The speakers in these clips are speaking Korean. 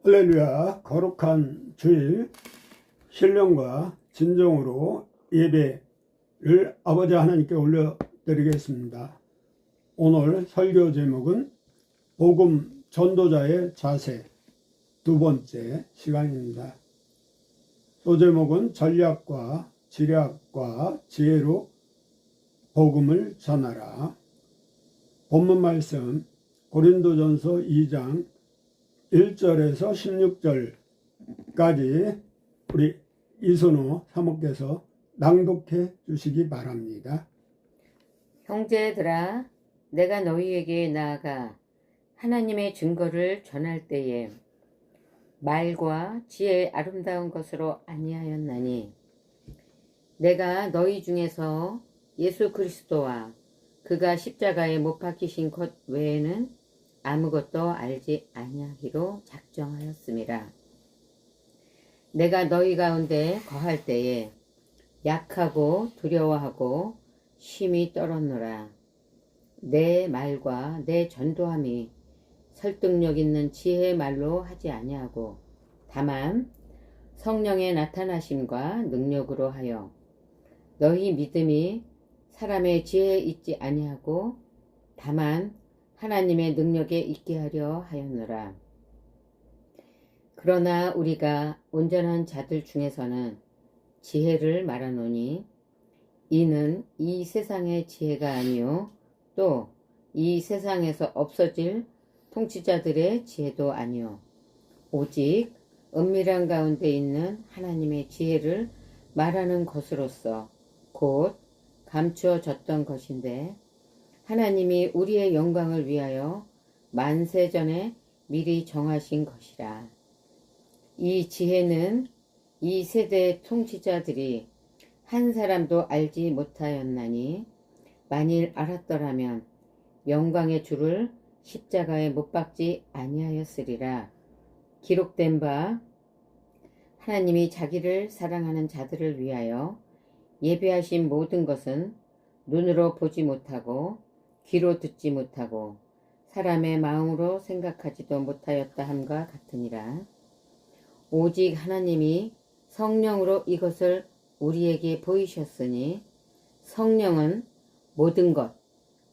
할렐루야. 거룩한 주일 신령과 진정으로 예배를 아버지 하나님께 올려드리겠습니다. 오늘 설교 제목은 복음 전도자의 자세 두 번째 시간입니다. 소제목은 전략과 지략과 지혜로 복음을 전하라. 본문 말씀 고린도전서 2장 1절에서 16절까지 우리 이순호 사모께서 낭독해 주시기 바랍니다. 형제들아, 내가 너희에게 나아가 하나님의 증거를 전할 때에 말과 지혜의 아름다운 것으로 아니하였나니, 내가 너희 중에서 예수 그리스도와 그가 십자가에 못 박히신 것 외에는 아무것도 알지 아니하기로 작정하였음이라. 내가 너희 가운데 거할 때에 약하고 두려워하고 심히 떨었노라. 내 말과 내 전도함이 설득력 있는 지혜의 말로 하지 아니하고 다만 성령의 나타나심과 능력으로 하여 너희 믿음이 사람의 지혜에 있지 아니하고 다만 하나님의 능력에 있게 하려 하였노라. 그러나 우리가 온전한 자들 중에서는 지혜를 말하노니 이는 이 세상의 지혜가 아니요 또 이 세상에서 없어질 통치자들의 지혜도 아니요 오직 은밀한 가운데 있는 하나님의 지혜를 말하는 것으로서 곧 감추어졌던 것인데 하나님이 우리의 영광을 위하여 만세전에 미리 정하신 것이라. 이 지혜는 이 세대의 통치자들이 한 사람도 알지 못하였나니 만일 알았더라면 영광의 주를 십자가에 못 박지 아니하였으리라. 기록된 바 하나님이 자기를 사랑하는 자들을 위하여 예비하신 모든 것은 눈으로 보지 못하고 귀로 듣지 못하고 사람의 마음으로 생각하지도 못하였다 함과 같으니라. 오직 하나님이 성령으로 이것을 우리에게 보이셨으니 성령은 모든 것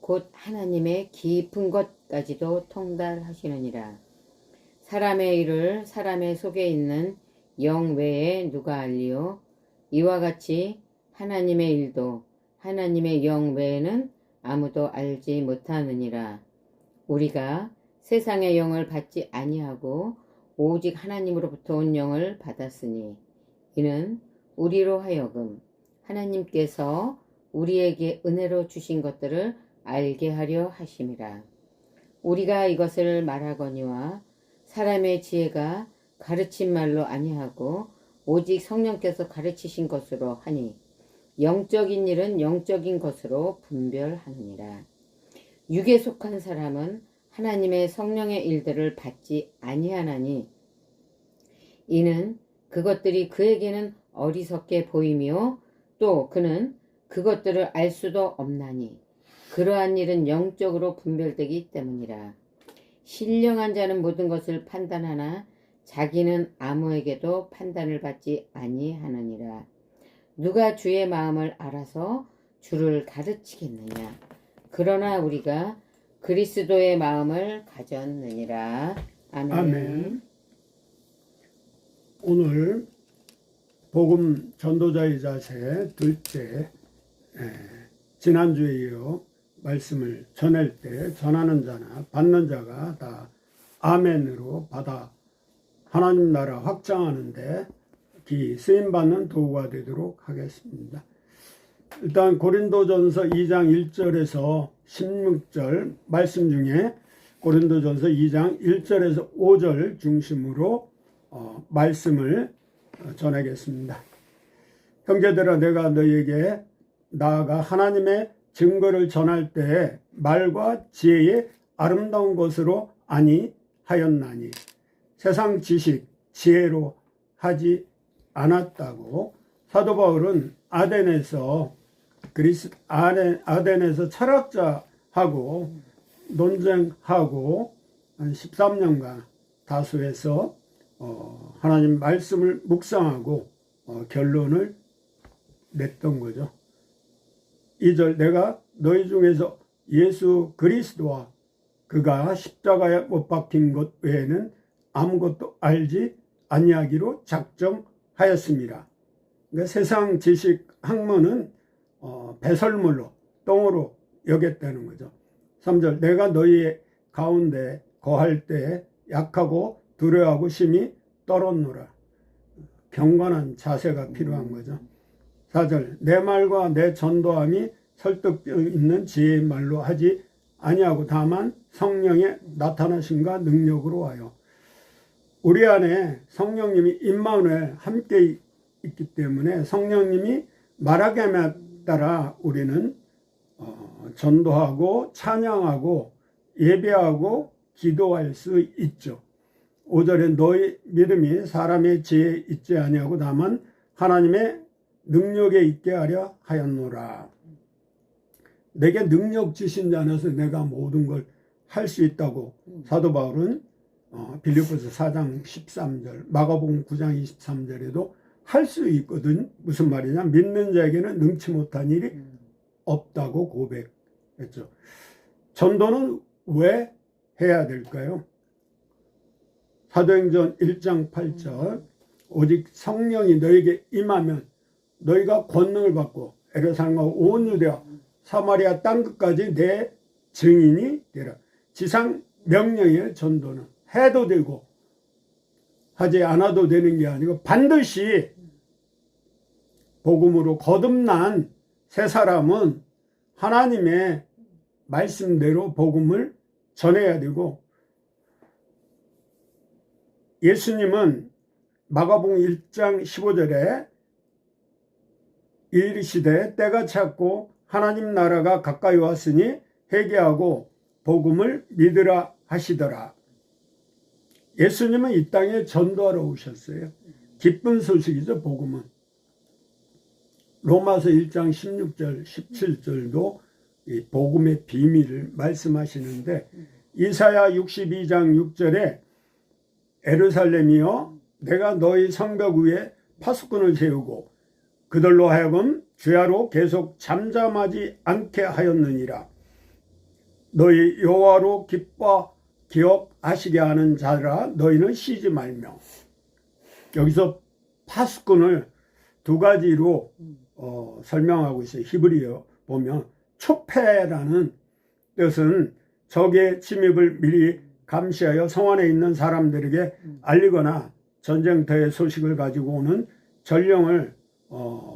곧 하나님의 깊은 것까지도 통달하시느니라. 사람의 일을 사람의 속에 있는 영 외에 누가 알리요? 이와 같이 하나님의 일도 하나님의 영 외에는 아무도 알지 못하느니라. 우리가 세상의 영을 받지 아니하고 오직 하나님으로부터 온 영을 받았으니 이는 우리로 하여금 하나님께서 우리에게 은혜로 주신 것들을 알게 하려 하심이라. 우리가 이것을 말하거니와 사람의 지혜가 가르친 말로 아니하고 오직 성령께서 가르치신 것으로 하니 영적인 일은 영적인 것으로 분별하느니라. 육에 속한 사람은 하나님의 성령의 일들을 받지 아니하나니 이는 그것들이 그에게는 어리석게 보이며 또 그는 그것들을 알 수도 없나니 그러한 일은 영적으로 분별되기 때문이라. 신령한 자는 모든 것을 판단하나 자기는 아무에게도 판단을 받지 아니하느니라. 누가 주의 마음을 알아서 주를 가르치겠느냐. 그러나 우리가 그리스도의 마음을 가졌느니라. 아멘. 아멘. 오늘 복음 전도자의 자세 둘째, 지난주에 이어 말씀을 전할 때 전하는 자나 받는 자가 다 아멘으로 받아 하나님 나라 확장하는데 쓰임받는 도구가 되도록 하겠습니다. 일단 고린도전서 2장 1절에서 16절 말씀 중에 고린도전서 2장 1절에서 5절 중심으로 말씀을 전하겠습니다. 형제들아, 내가 너희에게 나아가 하나님의 증거를 전할 때 말과 지혜의 아름다운 것으로 아니하였나니 세상 지식 지혜로 하지 않았다고. 사도 바울은 아덴에서 철학자하고 논쟁하고 한 13년간 다수에서 하나님 말씀을 묵상하고 결론을 냈던 거죠. 2절 내가 너희 중에서 예수 그리스도와 그가 십자가에 못 박힌 것 외에는 아무것도 알지 아니하기로 작정하였습니다. 그러니까 세상 지식 학문은 배설물로 똥으로 여겼다는 거죠. 3절 내가 너희 가운데 거할 때 약하고 두려워하고 심히 떨었노라. 경건한 자세가 필요한 거죠. 4절 내 말과 내 전도함이 설득력 있는 지혜의 말로 하지 아니하고 다만 성령의 나타나심과 능력으로 하여. 우리 안에 성령님이 임마누엘 함께 있기 때문에 성령님이 말하게 함에 따라 우리는 전도하고 찬양하고 예배하고 기도할 수 있죠. 5절에 너희 믿음이 사람의 지혜에 있지 아니하고 다만 하나님의 능력에 있게 하려 하였노라. 내게 능력 주신 자 안에서 내가 모든 걸 할 수 있다고 사도 바울은 빌립보서 4장 13절 마가복음 9장 23절에도 할 수 있거든. 무슨 말이냐, 믿는 자에게는 능치 못한 일이 없다고 고백했죠. 전도는 왜 해야 될까요? 사도행전 1장 8절 오직 성령이 너에게 임하면 너희가 권능을 받고 예루살렘과 온 유대와 사마리아 땅끝까지 내 증인이 되라. 지상 명령의 전도는 해도 되고 하지 않아도 되는 게 아니고 반드시 복음으로 거듭난 새 사람은 하나님의 말씀대로 복음을 전해야 되고, 예수님은 마가복음 1장 15절에 이르시되 때가 찼고 하나님 나라가 가까이 왔으니 회개하고 복음을 믿으라 하시더라. 예수님은 이 땅에 전도하러 오셨어요. 기쁜 소식이죠, 복음은. 로마서 1장 16절 17절도 이 복음의 비밀을 말씀하시는데, 이사야 62장 6절에 에루살렘이여 내가 너희 성벽 위에 파수꾼을 세우고 그들로 하여금 주야로 계속 잠잠하지 않게 하였느니라. 너희 여호와로 기뻐 기억하시게 하는 자라 너희는 쉬지 말며. 여기서 파수꾼을 두 가지로 설명하고 있어요. 히브리어 보면 초패라는 뜻은 적의 침입을 미리 감시하여 성 안에 있는 사람들에게 알리거나 전쟁터의 소식을 가지고 오는 전령을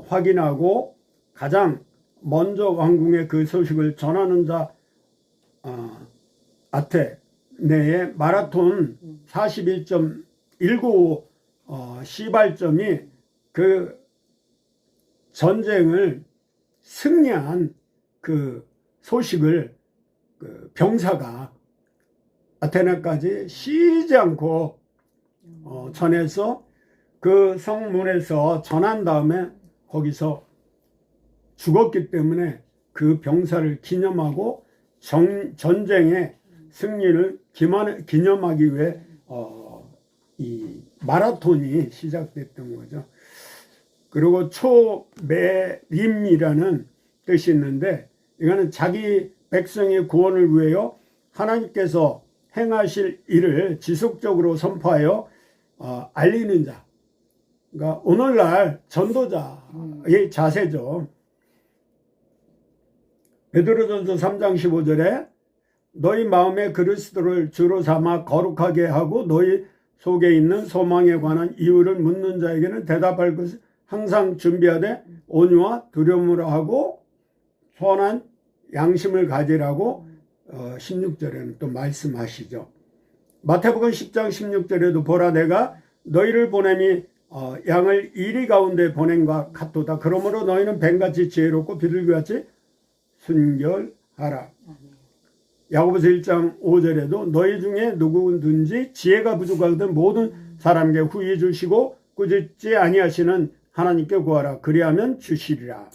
확인하고 가장 먼저 왕궁에 그 소식을 전하는 자 아테네의 마라톤 41.195 시발점이 그 전쟁을 승리한 그 소식을 그 병사가 아테네까지 쉬지 않고 전해서 그 성문에서 전한 다음에 거기서 죽었기 때문에 그 병사를 기념하고 전쟁의 승리를 기념하기 위해 이 마라톤이 시작됐던 거죠. 그리고 초매림이라는 뜻이 있는데, 이거는 자기 백성의 구원을 위하여 하나님께서 행하실 일을 지속적으로 선포하여 알리는 자. 그러니까 오늘날 전도자의 자세죠. 베드로전서 3장 15절에 너희 마음에 그리스도를 주로 삼아 거룩하게 하고 너희 속에 있는 소망에 관한 이유를 묻는 자에게는 대답할 것을 항상 준비하되 온유와 두려움으로 하고 선한 양심을 가지라고 16절에는 또 말씀하시죠. 마태복음 10장 16절에도 보라 내가 너희를 보냄이 양을 이리 가운데 보냄과 같도다. 그러므로 너희는 뱀같이 지혜롭고 비둘기같이 순결하라. 야고보서 1장 5절에도 너희 중에 누구든지 지혜가 부족하거든 모든 사람에게 후히 주시고 꾸짖지 아니하시는 하나님께 구하라. 그리하면 주시리라.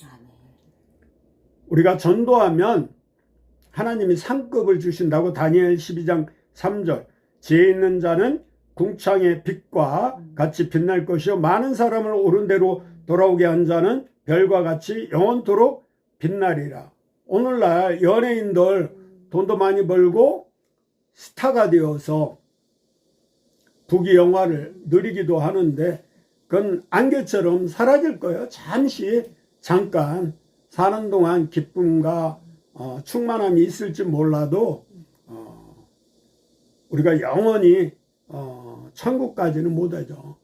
우리가 전도하면 하나님이 상급을 주신다고 다니엘 12장 3절 지혜 있는 자는 궁창의 빛과 같이 빛날 것이요 많은 사람을 옳은 대로 돌아오게 한 자는 별과 같이 영원토록 빛나리라. 오늘날 연예인들 돈도 많이 벌고 스타가 되어서 부귀 영화를 누리기도 하는데 그건 안개처럼 사라질 거예요. 잠시 잠깐 사는 동안 기쁨과 충만함이 있을지 몰라도 우리가 영원히 천국까지는 못하죠.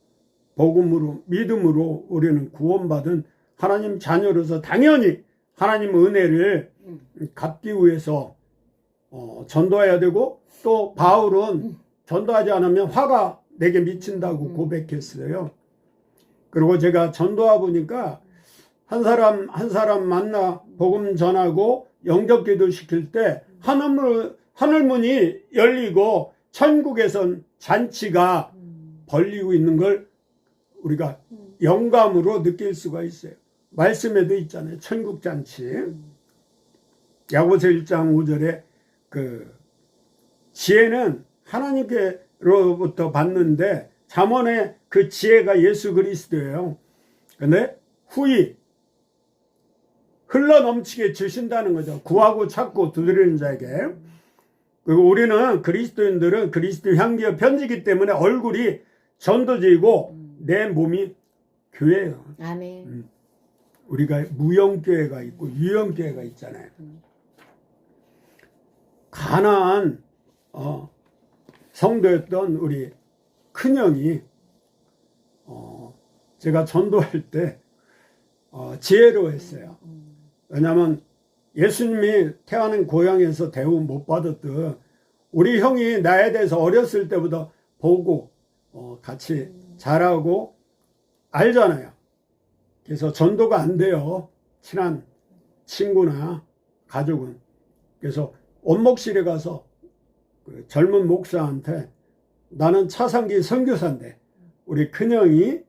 복음으로 믿음으로 우리는 구원받은 하나님 자녀로서 당연히 하나님 은혜를 갚기 위해서 전도해야 되고, 또 바울은 전도하지 않으면 화가 내게 미친다고 고백했어요. 그리고 제가 전도하 보니까 한 사람 만나 복음 전하고 영접 기도 시킬 때 하늘문이 열리고 천국에선 잔치가 벌리고 있는 걸 우리가 영감으로 느낄 수가 있어요. 말씀에도 있잖아요. 천국 잔치. 야고보서 1장 5절에 그 지혜는 하나님께로부터 받는데 잠언의 그 지혜가 예수 그리스도예요. 근데 후히 흘러 넘치게 주신다는 거죠. 구하고 찾고 두드리는 자에게. 그리고 우리는 그리스도인들은 그리스도 향기의 편지기 때문에 얼굴이 전도지이고 내 몸이 교회예요. 아멘. 우리가 무형교회가 있고 유형교회가 있잖아요. 가난한 성도였던 우리 큰형이 제가 전도할 때 지혜로웠어요. 왜냐하면 예수님이 태어난 고향에서 대우 못 받았듯 우리 형이 나에 대해서 어렸을 때부터 보고 같이 자라고 알잖아요. 그래서 전도가 안 돼요. 친한 친구나 가족은. 그래서 원목실에 가서 그 젊은 목사한테 나는 차상기 선교사인데 우리 큰형이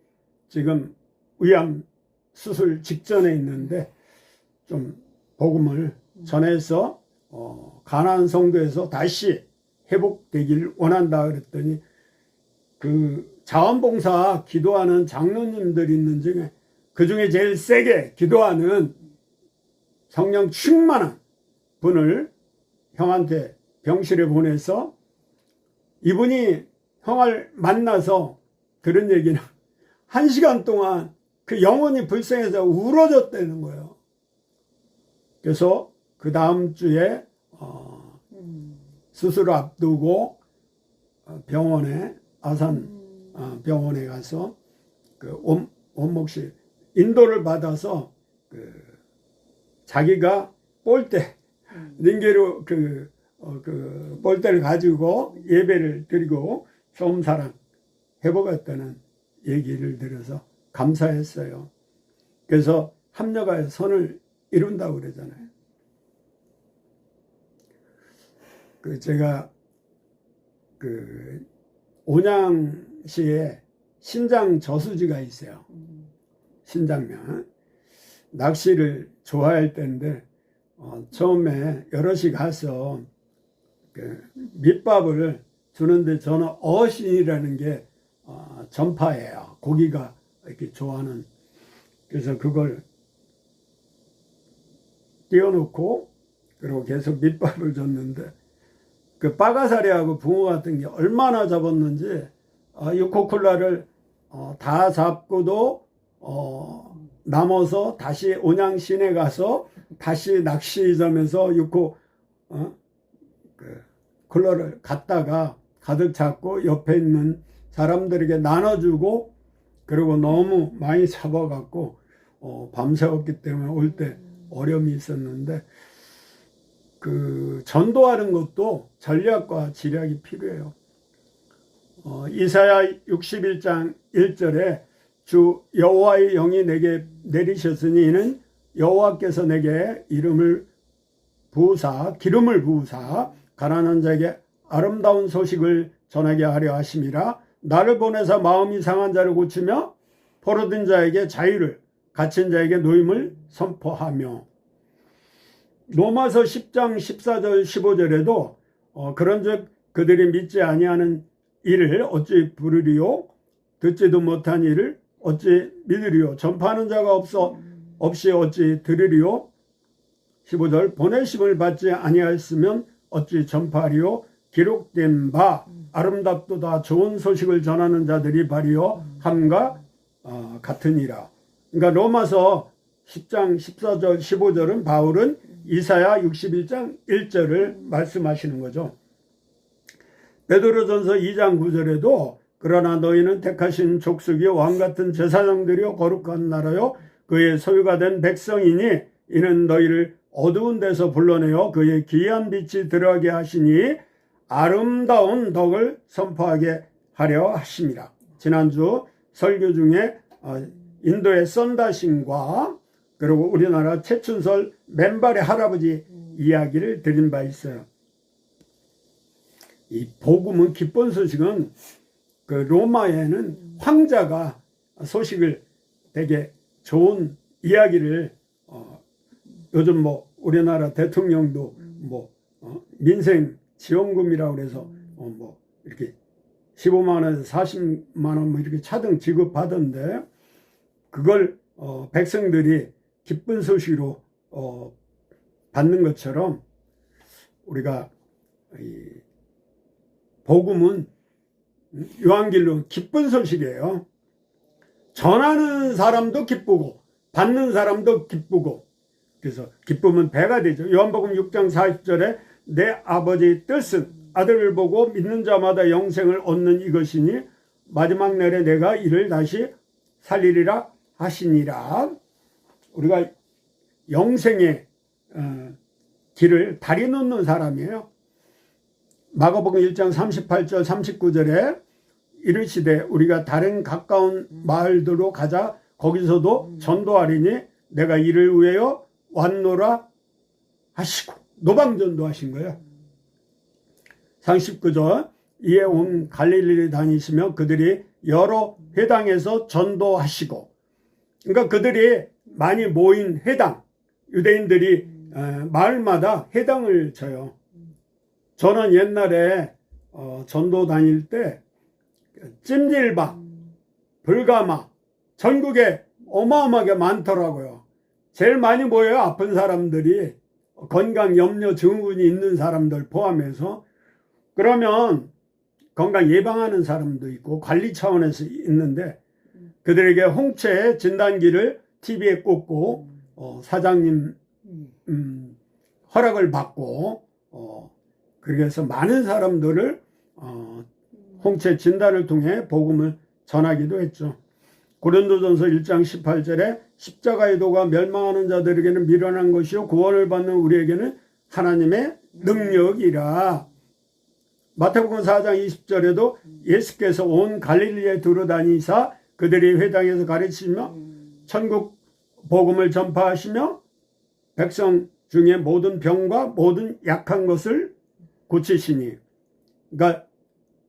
지금 위암 수술 직전에 있는데 좀 복음을 전해서 가나안 성도에서 다시 회복되길 원한다 그랬더니 그 자원봉사 기도하는 장로님들 있는 중에 그 중에 제일 세게 기도하는 성령 충만한 분을 형한테 병실에 보내서 이분이 형을 만나서 들은 얘기는 1시간 동안 그 영혼이 불쌍해서 울어졌다는 거예요. 그래서 그 다음 주에 수술을 앞두고 병원에 아산 병원에 가서 그 원목실 인도를 받아서 그 자기가 볼때 링게로 그 볼때를 가지고 예배를 드리고 처음 사랑 회복했다는 얘기를 들어서 감사했어요. 그래서 합력하여 선을 이룬다고 그러잖아요. 그 제가 그 온양시에 신장 저수지가 있어요. 신장면. 낚시를 좋아할 때인데 처음에 여럿이 가서 그 밑밥을 주는데 저는 어신이라는 게 전파예요. 고기가 이렇게 좋아하는. 그래서 그걸 띄워놓고 그리고 계속 밑밥을 줬는데 그 빠가사리하고 붕어 같은 게 얼마나 잡았는지 6호콜라를 다 잡고도 남아서 다시 온양 시내 가서 다시 낚시점에서 6호 그 콜라를 갖다가 가득 잡고 옆에 있는 사람들에게 나눠주고 그리고 너무 많이 잡아갖고 밤새웠기 때문에 올 때 어려움이 있었는데 그 전도하는 것도 전략과 지략이 필요해요. 이사야 61장 1절에 주 여호와의 영이 내게 내리셨으니 이는 여호와께서 내게 기름을 부으사 가난한 자에게 아름다운 소식을 전하게 하려 하심이라. 나를 보내사 마음이 상한 자를 고치며 포로된 자에게 자유를 갇힌 자에게 노임을 선포하며. 로마서 10장 14절 15절에도 그런즉 그들이 믿지 아니하는 일을 어찌 부르리요? 듣지도 못한 일을 어찌 믿으리요? 전파하는 자가 없이 어찌 들으리요? 15절 보내심을 받지 아니하였으면 어찌 전파하리요? 기록된 바 아름답도다 좋은 소식을 전하는 자들이 발이요 함과 같으니라. 그러니까 로마서 10장 14절 15절은 바울은 이사야 61장 1절을 말씀하시는 거죠. 베드로전서 2장 9절에도 그러나 너희는 택하신 족속이요 왕같은 제사장들이요 거룩한 나라요 그의 소유가 된 백성이니 이는 너희를 어두운 데서 불러내어 그의 귀한 빛이 들어가게 하시니 아름다운 덕을 선포하게 하려 하심이라. 지난주 설교 중에 인도의 썬다신과 그리고 우리나라 최춘설 맨발의 할아버지 이야기를 드린 바 있어요. 이 복음은 기쁜 소식은 그 로마에는 황자가 소식을 되게 좋은 이야기를 요즘 뭐 우리나라 대통령도 뭐 민생 지원금이라고 그래서 뭐 이렇게 15만 원에서 40만 원 뭐 이렇게 차등 지급하던데 그걸 백성들이 기쁜 소식으로 받는 것처럼 우리가 이 복음은 요한길로 기쁜 소식이에요. 전하는 사람도 기쁘고 받는 사람도 기쁘고 그래서 기쁨은 배가 되죠. 요한복음 6장 40절에 내 아버지의 뜻은 아들을 보고 믿는 자마다 영생을 얻는 이것이니 마지막 날에 내가 이를 다시 살리리라 하시니라. 우리가 영생의 길을 다리 놓는 사람이에요. 마가복음 1장 38절 39절에 이르시되 우리가 다른 가까운 마을들로 가자 거기서도 전도하리니 내가 이를 위하여 왔노라 하시고 노방전도 하신 거예요. 39절 이에 온 갈릴리를 다니시며 그들이 여러 회당에서 전도하시고 그러니까 그들이 많이 모인 회당 유대인들이 마을마다 회당을 쳐요. 저는 옛날에 전도 다닐 때 찜질방, 불가마 전국에 어마어마하게 많더라고요. 제일 많이 모여요. 아픈 사람들이 건강 염려 증후군이 있는 사람들 포함해서 그러면 건강 예방하는 사람도 있고 관리 차원에서 있는데 그들에게 홍채 진단기를 TV에 꽂고 사장님 허락을 받고 그래서 많은 사람들을 홍채 진단을 통해 복음을 전하기도 했죠. 고린도전서 1장 18절에 십자가의 도가 멸망하는 자들에게는 미련한 것이요 구원을 받는 우리에게는 하나님의 능력이라. 마태복음 4장 20절에도 예수께서 온 갈릴리에 두루다니사 그들이 회당에서 가르치며 천국 복음을 전파하시며 백성 중에 모든 병과 모든 약한 것을 고치시니 그러니까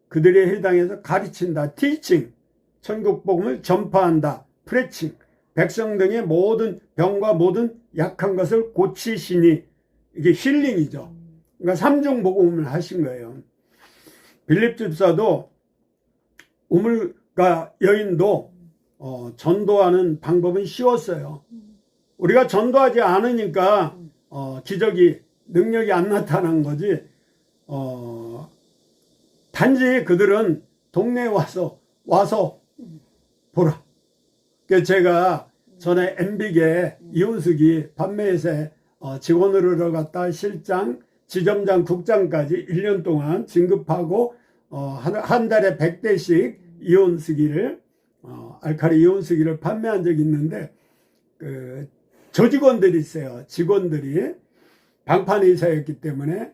그들의 회당에서 가르친다. 티칭 천국 복음을 전파한다. 프레칭 백성 등의 모든 병과 모든 약한 것을 고치시니 이게 힐링이죠. 그러니까 삼중 복음을 하신 거예요. 빌립 집사도 우물가 여인도 전도하는 방법은 쉬웠어요. 우리가 전도하지 않으니까 기적이 능력이 안 나타난 거지. 단지 그들은 동네에 와서 보라. 제가 전에 MB계 이훈숙이 판매회사에 직원으로 들어갔다 실장, 지점장, 국장까지 1년 동안 진급하고 한 달에 100대씩 이온수기를 알칼리 이온수기를 판매한 적이 있는데 그 조직원들이 있어요. 직원들이 방판회사였기 때문에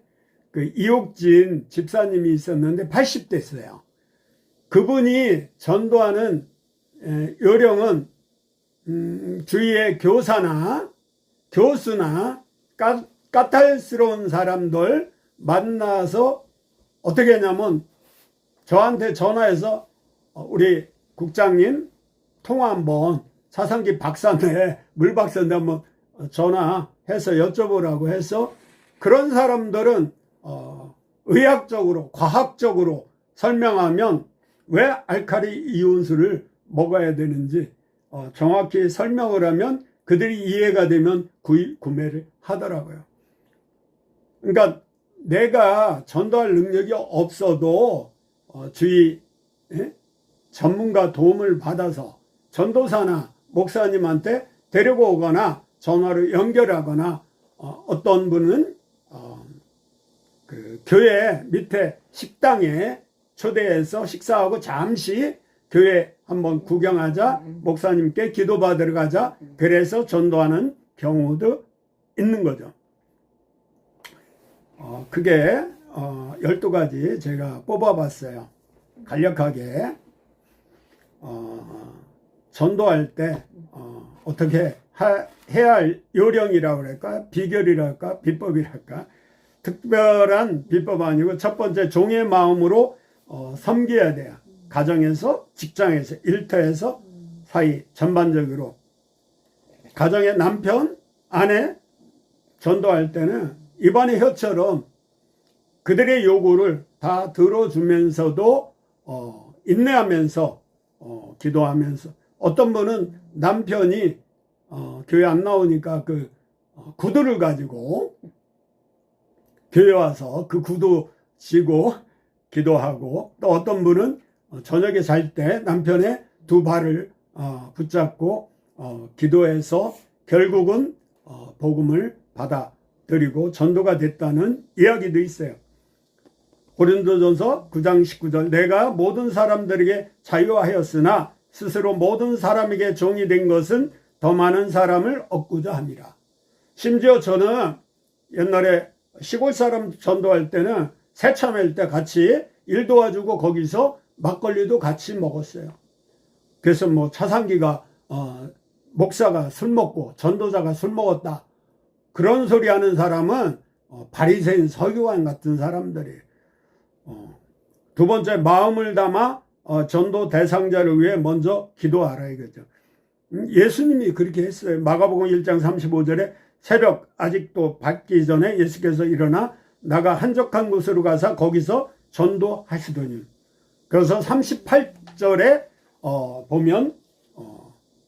그 이옥진 집사님이 있었는데 80대였어요. 그분이 전도하는 요령은 주위에 교사나 교수나 까탈스러운 사람들 만나서 어떻게 했냐면 저한테 전화해서 우리 국장님 통화 한번 차상기 박사인데 물 박사인데 한번 전화해서 여쭤보라고 해서 그런 사람들은 의학적으로 과학적으로 설명하면 왜 알칼리 이온수를 먹어야 되는지 정확히 설명을 하면 그들이 이해가 되면 구매를 하더라고요. 그러니까 내가 전도할 능력이 없어도 주위 전문가 도움을 받아서 전도사나 목사님한테 데리고 오거나 전화로 연결하거나 어떤 분은 그 교회 밑에 식당에 초대해서 식사하고 잠시 교회 한번 구경하자, 목사님께 기도받으러 가자, 그래서 전도하는 경우도 있는 거죠. 그게 12가지 제가 뽑아봤어요. 간략하게 전도할 때 어떻게 해야 할 요령이라고 그럴까, 비결이랄까, 비법이랄까, 특별한 비법 아니고 첫 번째 종의 마음으로 섬겨야 돼요. 가정에서, 직장에서, 일터에서, 사이 전반적으로. 가정의 남편, 아내 전도할 때는 입안의 혀처럼 그들의 요구를 다 들어주면서도 인내하면서 기도하면서, 어떤 분은 남편이 교회 안 나오니까 그 구두를 가지고 교회 와서 그 구두 쥐고 기도하고, 또 어떤 분은 저녁에 잘 때 남편의 두 발을 붙잡고 기도해서 결국은 복음을 받아들이고 전도가 됐다는 이야기도 있어요. 고린도전서 9장 19절, 내가 모든 사람들에게 자유하였으나 스스로 모든 사람에게 종이 된 것은 더 많은 사람을 얻고자 함이라. 심지어 저는 옛날에 시골 사람 전도할 때는 새참할 때 같이 일 도와주고 거기서 막걸리도 같이 먹었어요. 그래서 뭐 차상기가 목사가 술 먹고 전도자가 술 먹었다, 그런 소리 하는 사람은 바리새인 서기관 같은 사람들이에요. 두 번째, 마음을 담아 전도 대상자를 위해 먼저 기도하라 이거죠. 예수님이 그렇게 했어요. 마가복음 1장 35절에 새벽 아직도 밝기 전에 예수께서 일어나 나가 한적한 곳으로 가서 거기서 전도하시더니, 그래서 38절에 보면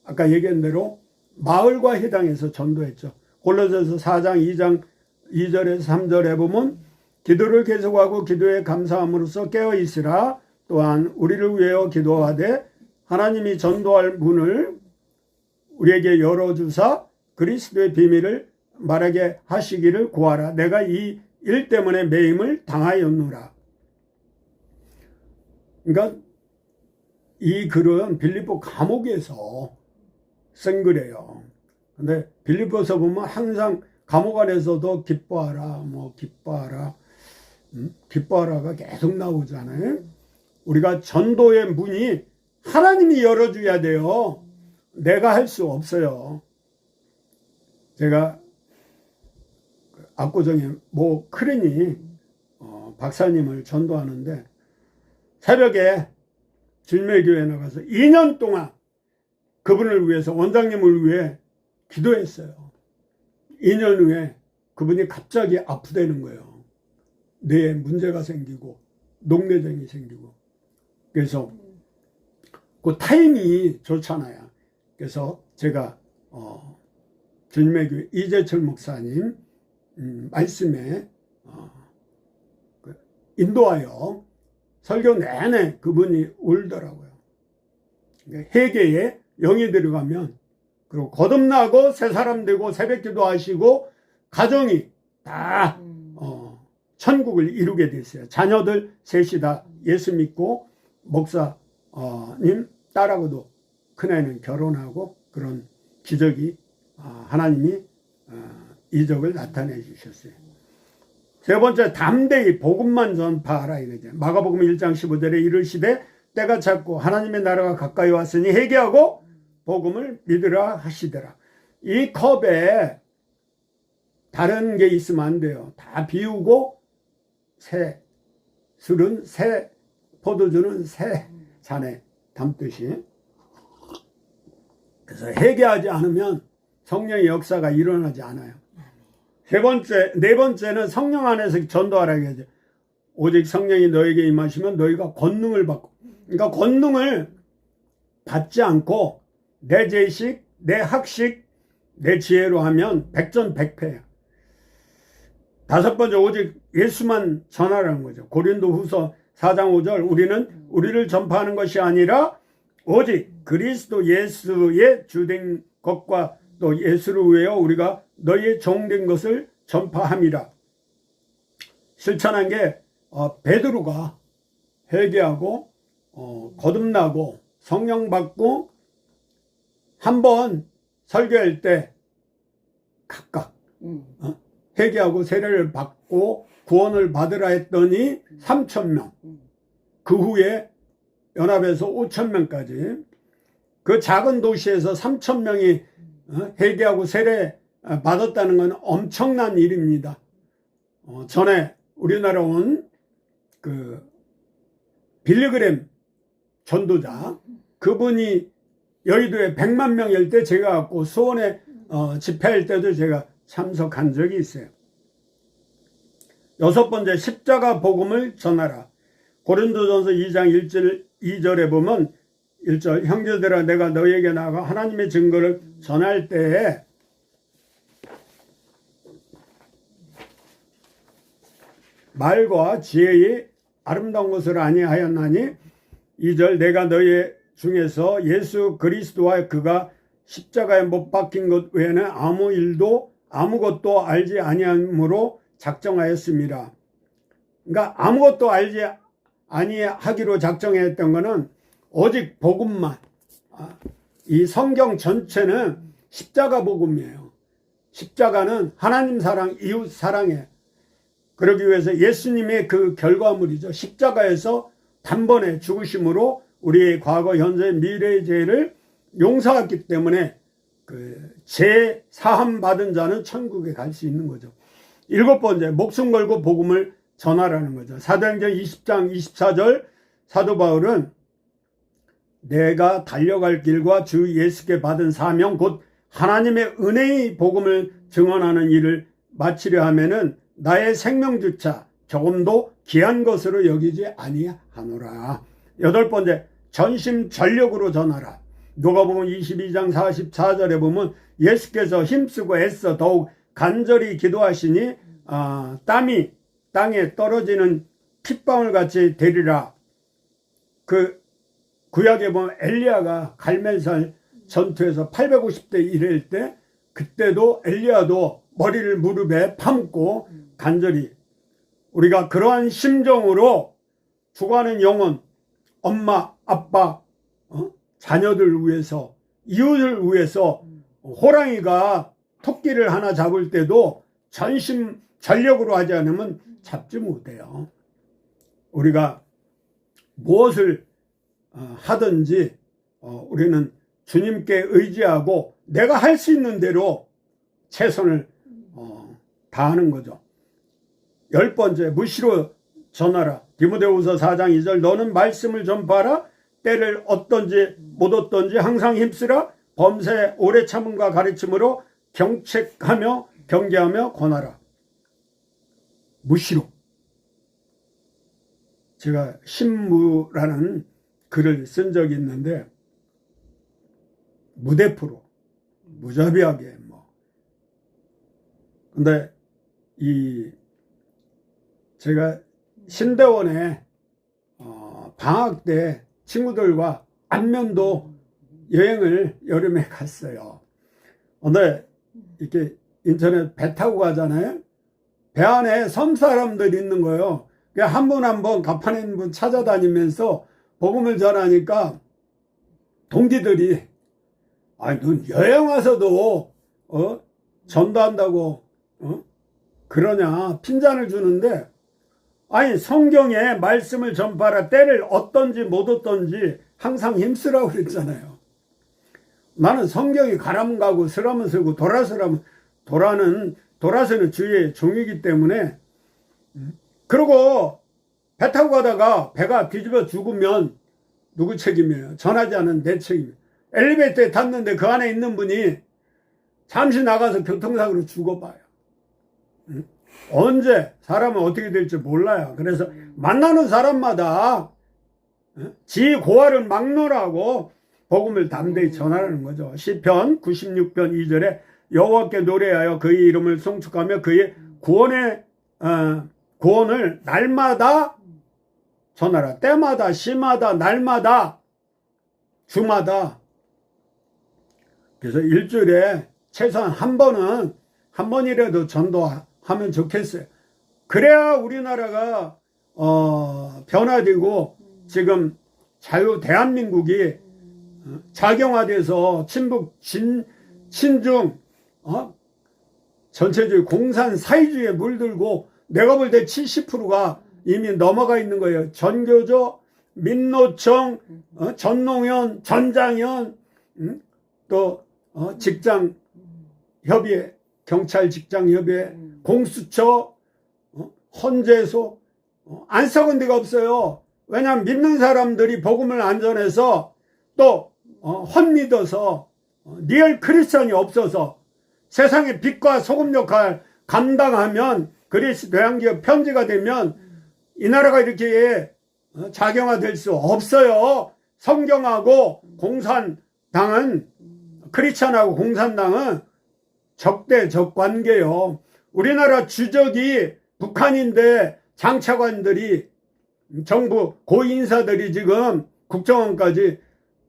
아까 얘기한 대로 마을과 해당해서 전도했죠. 골로새서 4장 2장 2절에서 3절에 보면 기도를 계속하고 기도에 감사함으로써 깨어있으라. 또한 우리를 위하여 기도하되 하나님이 전도할 문을 우리에게 열어주사 그리스도의 비밀을 말하게 하시기를 구하라. 내가 이 일 때문에 매임을 당하였노라. 그러니까 이 글은 빌립보 감옥에서 쓴 글이에요. 근데 빌립보서 보면 항상 감옥 안에서도 기뻐하라, 뭐 기뻐하라, 기뻐하라가 계속 나오잖아요. 우리가 전도의 문이 하나님이 열어줘야 돼요. 내가 할 수 없어요. 제가 압구정에 모 크리니 박사님을 전도하는데 새벽에 진매교회에 나가서 2년 동안 그분을 위해서, 원장님을 위해 기도했어요. 2년 후에 그분이 갑자기 아프다는 거예요. 뇌에 문제가 생기고 녹내장이 생기고. 그래서 그 타임이 좋잖아요. 그래서 제가 진매교회 이재철 목사님 말씀에 인도하여 설교 내내 그분이 울더라고요. 회개에 영이 들어가면, 그리고 거듭나고 새 사람 되고 새벽기도 하시고 가정이 다 천국을 이루게 됐어요. 자녀들 셋이 다 예수 믿고 목사님 딸하고도 큰애는 결혼하고, 그런 기적이 하나님이 이적을 나타내 주셨어요. 세 번째, 담대히 복음만 전파하라 이거죠. 마가복음 1장 15절에 이르시되 때가 찼고 하나님의 나라가 가까이 왔으니 회개하고 복음을 믿으라 하시더라. 이 컵에 다른 게 있으면 안 돼요. 다 비우고 새 술은 새, 포도주는 새 잔에 담듯이. 그래서 회개하지 않으면 성령의 역사가 일어나지 않아요. 네 번째는 성령 안에서 전도하라고 하죠. 오직 성령이 너에게 임하시면 너희가 권능을 받고, 그러니까 권능을 받지 않고 내 제식, 내 학식, 내 지혜로 하면 백전백패야. 다섯 번째, 오직 예수만 전하라는 거죠. 고린도후서 4장 5절, 우리는 우리를 전파하는 것이 아니라 오직 그리스도 예수의 주된 것과 또 예수를 위하여 우리가 너희의 종된 것을 전파함이라. 실천한 게 베드로가 회개하고 거듭나고 성령 받고 한번 설교할 때 각각 회개하고 세례를 받고 구원을 받으라 했더니 3,000명, 그 후에 연합에서 5,000명까지, 그 작은 도시에서 3,000명이 회개하고 세례 받았다는 건 엄청난 일입니다. 전에 우리나라 온 그 빌리그램 전도자, 그분이 여의도에 100만 명일 때 제가 갖고 수원에 집회할 때도 제가 참석한 적이 있어요. 여섯 번째, 십자가 복음을 전하라. 고린도전서 2장 2절에 보면 1절, 형제들아 내가 너희에게 나아가 하나님의 증거를 전할 때에 말과 지혜의 아름다운 것을 아니하였나니, 2절, 내가 너희 중에서 예수 그리스도와 그가 십자가에 못 박힌 것 외에는 아무것도 알지 아니함으로 작정하였습니다. 그러니까 아무것도 알지 아니하기로 작정했던 것은 오직 복음만, 이 성경 전체는 십자가 복음이에요. 십자가는 하나님 사랑, 이웃 사랑이에요. 그러기 위해서 예수님의 그 결과물이죠. 십자가에서 단번에 죽으심으로 우리의 과거, 현재, 미래의 죄를 용서했기 때문에 그 죄 사함 받은 자는 천국에 갈 수 있는 거죠. 일곱 번째, 목숨 걸고 복음을 전하라는 거죠. 사도행전 20장 24절, 사도 바울은 내가 달려갈 길과 주 예수께 받은 사명 곧 하나님의 은혜의 복음을 증언하는 일을 마치려 하면은 나의 생명조차 조금도 귀한 것으로 여기지 아니하노라. 여덟 번째, 전심전력으로 전하라. 누가복음 22장 44절에 보면 예수께서 힘쓰고 애써 더욱 간절히 기도하시니 땀이 땅에 떨어지는 핏방울 같이 되리라. 그 구약에 보면 엘리야가 갈멜살 전투에서 850대 1일 때, 그때도 엘리야도 머리를 무릎에 판고 간절히, 우리가 그러한 심정으로 죽어가는 영혼, 엄마, 아빠, 자녀들 위해서, 이웃을 위해서, 호랑이가 토끼를 하나 잡을 때도 전심전력으로 하지 않으면 잡지 못해요. 우리가 무엇을 하든지 우리는 주님께 의지하고 내가 할 수 있는 대로 최선을 다하는 거죠. 열 번째, 무시로 전하라. 디모데후서 4장 2절, 너는 말씀을 전파하라. 때를 얻든지 못 얻든지 항상 힘쓰라. 범사에 오래 참음과 가르침으로 경책하며 경계하며 권하라. 무시로. 제가 신무라는 글을 쓴 적이 있는데, 무대포로 무자비하게 근데 제가 신대원에 방학 때 친구들과 안면도 여행을 여름에 갔어요. 근데 이렇게 인천에 배 타고 가잖아요. 배 안에 섬 사람들이 있는 거예요. 한 분 한 분 가판에 있는 분 찾아다니면서 복음을 전하니까 동기들이 넌 여행 와서도 전도한다고 그러냐 핀잔을 주는데, 성경에 말씀을 전파하라. 때를 얻든지 못 얻든지 항상 힘쓰라고 그랬잖아요. 나는 성경이 가라면 가고 서라면 서고 돌아서라면 돌아서는 주의 종이기 때문에. 그리고 배 타고 가다가 배가 뒤집어 죽으면 누구 책임이에요? 전하지 않은 내 책임이에요. 엘리베이터에 탔는데 그 안에 있는 분이 잠시 나가서 교통사고로 죽어봐요. 언제 사람은 어떻게 될지 몰라요. 그래서 만나는 사람마다 지 고아를 막노라고 복음을 담대히 전하라는 거죠. 시편 96편 2절에 여호와께 노래하여 그의 이름을 송축하며 그의 구원을 날마다 전하라. 때마다, 시마다, 날마다, 주마다. 그래서 일주일에 최소한 한 번이라도 전도하면 좋겠어요. 그래야 우리나라가 변화되고 지금 대한민국이 작용화돼서 친중 전체주의 공산 사회주의에 물들고 내가 볼 때 70%가 이미 넘어가 있는 거예요. 전교조, 민노총, 전농현, 전장현, 또 직장협의회, 경찰 직장협의회, 공수처, 헌재소 안 썩은 데가 없어요. 왜냐하면 믿는 사람들이 복음을 안 전해서 또 헛믿어서 리얼 크리스천이 없어서 세상의 빛과 소금 역할 감당하면 그리스도 대한민국 편지가 되면 이 나라가 이렇게 작용화될 수 없어요. 성경하고 공산당은 크리스천하고 공산당은 적대적 관계요. 우리나라 주적이 북한인데 장차관들이 정부 고인사들이 지금 국정원까지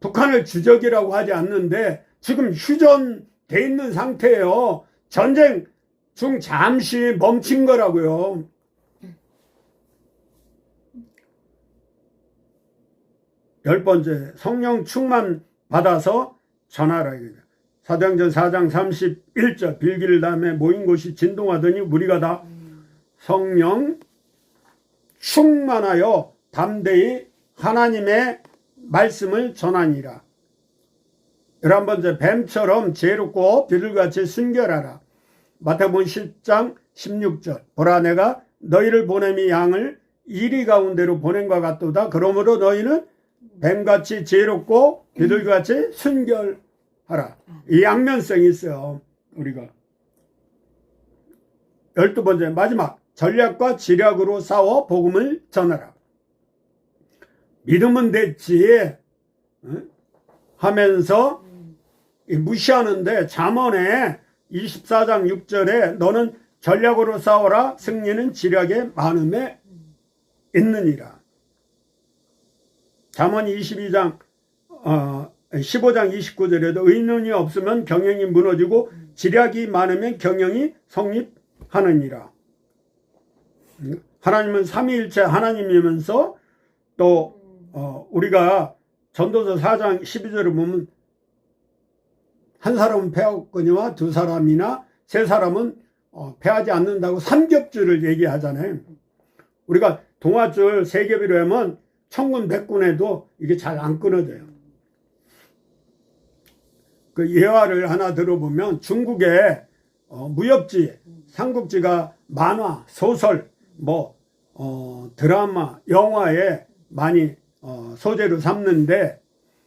북한을 주적이라고 하지 않는데 지금 휴전돼 있는 상태예요. 전쟁 중 잠시 멈춘 거라고요. 열 번째, 성령 충만 받아서 전하라. 사도행전 4장 31절 빌기를 다음에 모인 곳이 진동하더니 우리가 다 성령 충만하여 담대히 하나님의 말씀을 전하니라. 11번째, 뱀처럼 지혜롭고 비둘같이 순결하라. 마태복음 10장 16절 보라 내가 너희를 보냄이 양을 이리 가운데로 보냄과 같도다. 그러므로 너희는 뱀같이 지혜롭고 비둘같이 순결하라. 이 양면성이 있어요. 우리가 12번째 마지막 전략과 지략으로 싸워 복음을 전하라. 믿으면 됐지 하면서 무시하는데 잠언에 24장 6절에 너는 전략으로 싸워라. 승리는 지략의 많음에 있느니라. 잠언 15장 29절에도 의논이 없으면 경영이 무너지고 지략이 많으면 경영이 성립하느니라. 하나님은 삼위일체 하나님이면서 또 우리가 전도서 4장 12절을 보면 한 사람은 패하거니와 두 사람이나 세 사람은 패하지 않는다고 삼겹줄을 얘기하잖아요. 우리가 동아줄 세 겹이로 하면 천군 백군에도 이게 잘 안 끊어져요. 그 예화를 하나 들어보면 중국의 무협지, 삼국지가 만화, 소설, 드라마, 영화에 많이 소재로 삼는데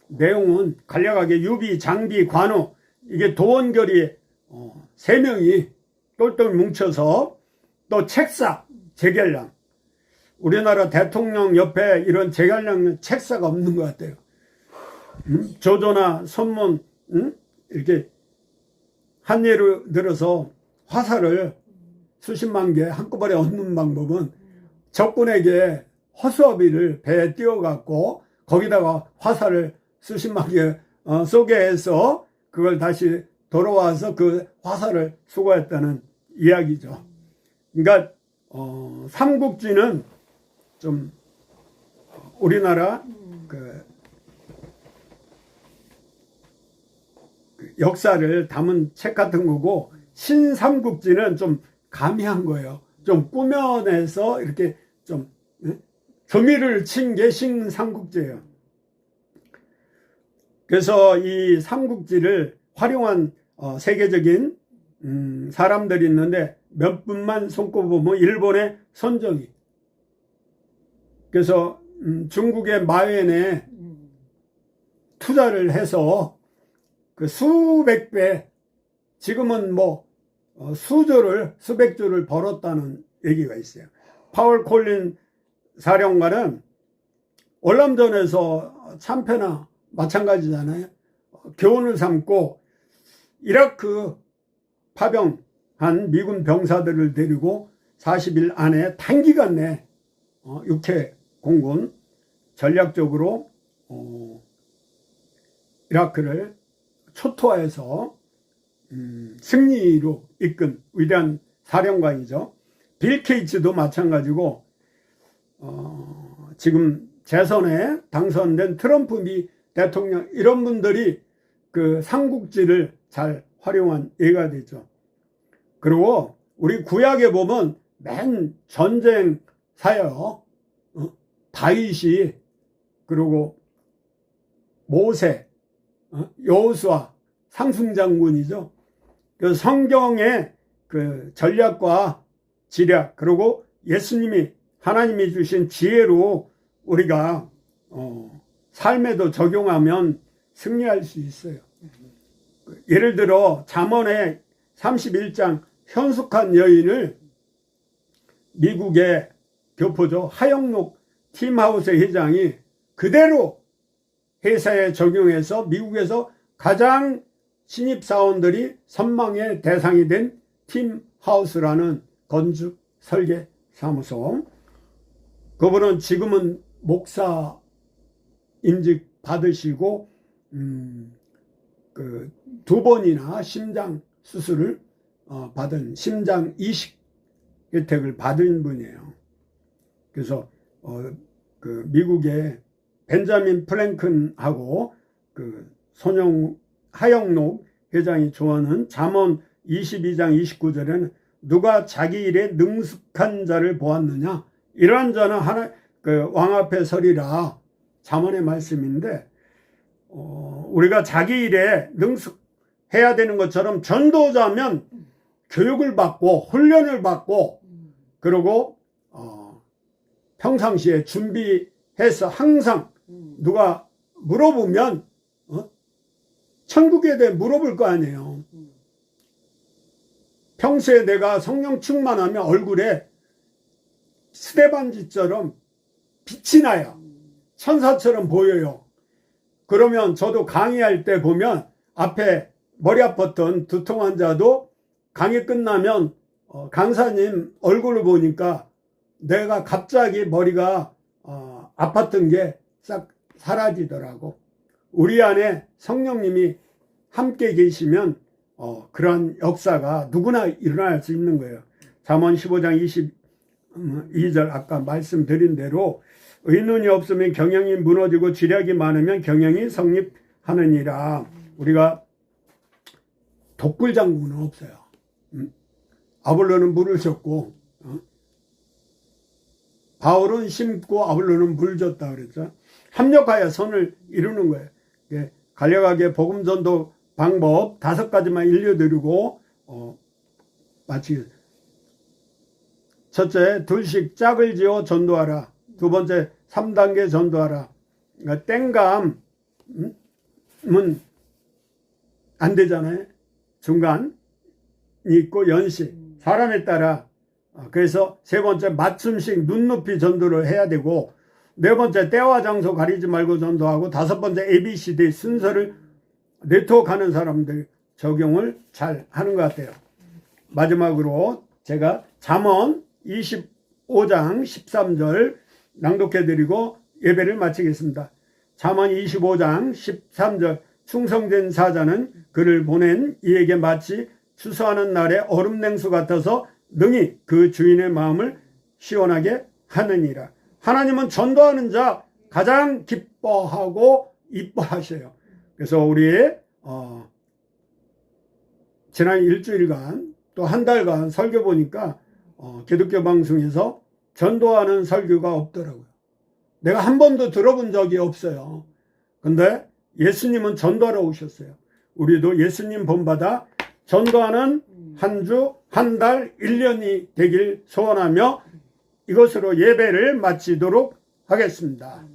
내용은 간략하게 유비, 장비, 관우 이게 도원결이 세 명이 똘똘 뭉쳐서 또 책사, 재결량 우리나라 대통령 옆에 이런 재결량 책사가 없는 것 같아요. 조조나 선문 이렇게 한 예를 들어서 화살을 수십만 개 한꺼번에 얻는 방법은 적군에게 허수아비를 배에 띄워갖고 거기다가 화살을 수십만 개 쏘게 해서 그걸 다시 돌아와서 그 화살을 쏘고했다는 이야기죠. 그러니까 삼국지는 좀 우리나라 그 역사를 담은 책 같은 거고 신삼국지는 좀 가미한 거예요. 좀 꾸며내서 이렇게 좀 조미를 친 게 신삼국지예요. 그래서 이 삼국지를 활용한 세계적인 사람들이 있는데 몇 분만 손꼽으면 일본의 손정희, 그래서 중국의 마웬에 투자를 해서 그 수백 배, 지금은 수조를 수백 조를 벌었다는 얘기가 있어요. 파월 콜린 사령관은 월남전에서 참패나 마찬가지잖아요. 교훈을 삼고 이라크 파병한 미군 병사들을 데리고 40일 안에 단기간 내 육해 공군 전략적으로 이라크를 초토화해서 승리로 이끈 위대한 사령관이죠. 빌 게이츠도 마찬가지고 지금 재선에 당선된 트럼프 미 대통령 이런 분들이 그 삼국지를 잘 활용한 예가 되죠. 그리고 우리 구약에 보면 맨 전쟁사요. 다윗이 그리고 모세, 여호수아 상승장군이죠. 그 성경의 그 전략과 지략 그리고 예수님이 하나님이 주신 지혜로 우리가 삶에도 적용하면 승리할 수 있어요. 예를 들어 잠언의 31장 현숙한 여인을 미국의 교포죠. 하영록 팀하우스 회장이 그대로 회사에 적용해서 미국에서 가장 신입사원들이 선망의 대상이 된 팀하우스라는 건축 설계 사무소. 그분은 지금은 목사 임직 받으시고 그 2번이나 심장 수술을 받은 심장 이식 혜택을 받은 분이에요. 그래서 그 미국의 벤자민 프랭큰하고 그 하영록 회장이 좋아하는 잠언 22장 29절에는 누가 자기 일에 능숙한 자를 보았느냐, 이러한 자는 그 왕 앞에 서리라, 잠언의 말씀인데 우리가 자기 일에 능숙해야 되는 것처럼 전도자면 교육을 받고 훈련을 받고 그리고 평상시에 준비해서 항상 누가 물어보면 천국에 대해 물어볼 거 아니에요. 평소에 내가 성령 충만하면 얼굴에 스테반지처럼 빛이 나요. 천사처럼 보여요. 그러면 저도 강의할 때 보면 앞에 머리 아팠던 두통 환자도 강의 끝나면 강사님 얼굴을 보니까 내가 갑자기 머리가 아팠던 게 싹 사라지더라고. 우리 안에 성령님이 함께 계시면 그러한 역사가 누구나 일어날 수 있는 거예요. 잠언 15장 22절 아까 말씀드린 대로 의논이 없으면 경영이 무너지고 지략이 많으면 경영이 성립하느니라. 우리가 독불장군은 없어요. 아볼로는 물을 줬고 바울은 심고 아볼로는 물 줬다 그랬죠. 합력하여 선을 이루는 거예요. 간략하게 복음전도 방법 5가지만 일려드리고 마치겠습니다. 첫째, 둘씩 짝을 지어 전도하라. 두 번째, 3단계 전도하라. 그러니까 땡감은 안 되잖아요. 중간이 있고 연식, 사람에 따라. 그래서 세 번째, 맞춤식 눈높이 전도를 해야 되고, 네 번째, 때와 장소 가리지 말고 전도하고, 다섯 번째, ABCD 순서를 네트워크하는 사람들 적용을 잘 하는 것 같아요. 마지막으로 제가 잠언 25장 13절 낭독해드리고 예배를 마치겠습니다. 잠언 25장 13절 충성된 사자는 그를 보낸 이에게 마치 추수하는 날에 얼음 냉수 같아서 능히 그 주인의 마음을 시원하게 하느니라. 하나님은 전도하는 자 가장 기뻐하고 이뻐하셔요. 그래서 우리 지난 일주일간 또 한 달간 설교 보니까 기독교 방송에서 전도하는 설교가 없더라고요. 내가 한 번도 들어본 적이 없어요. 근데 예수님은 전도하러 오셨어요. 우리도 예수님 본받아 전도하는 한 주, 한 달, 1년이 되길 소원하며 이것으로 예배를 마치도록 하겠습니다.